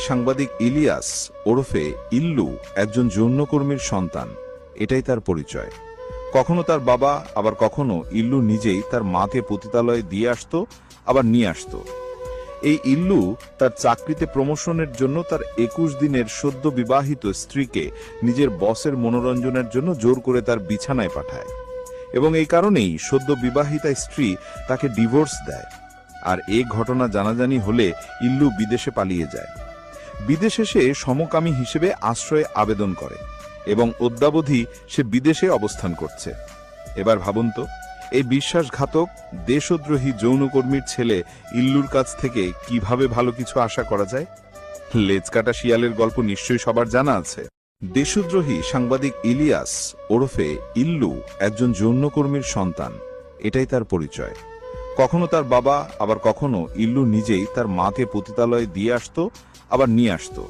সাংবাদিক ইলিয়াস ওরফে ইল্লু একজন যৌনকর্মীর সন্তান, এটাই তার পরিচয়। কখনো তার বাবা, আবার কখনো ইল্লু নিজেই তার মাকে পতিতালয়ে দিয়ে আসতো, আবার নিয়ে আসতো। এই ইল্লু তার চাকরিতে প্রমোশনের জন্য তার 21 দিনের সদ্য বিবাহিত স্ত্রীকে নিজের বসের মনোরঞ্জনের জন্য জোর করে তার বিছানায় পাঠায়, এবং এই কারণেই সদ্য বিবাহিতা স্ত্রী তাকে ডিভোর্স দেয়। আর এই ঘটনা জানাজানি হলে ইল্লু বিদেশে পালিয়ে যায়। বিদেশে সে সমকামী হিসেবে আশ্রয়ে আবেদন করে এবং অদ্যাবধি সে বিদেশে অবস্থান করছে। এবার ভাবুন তো, এই বিশ্বাসঘাতক দেশদ্রোহী যৌনকর্মীর ছেলে ইল্লুর কাছ থেকে কিভাবে ভালো কিছু আশা করা যায়? লেজ কাটা শিয়ালের গল্প নিশ্চয়ই সবার জানা আছে। দেশদ্রোহী সাংবাদিক ইলিয়াস ওরফে ইল্লু একজন যৌনকর্মীর সন্তান, এটাই তার পরিচয়। কখনো তার বাবা, আবার কখনো ইল্লু নিজেই তার মাকে পতিতালয়ে দিয়ে আসতো, আবার নিয়ে আসতো।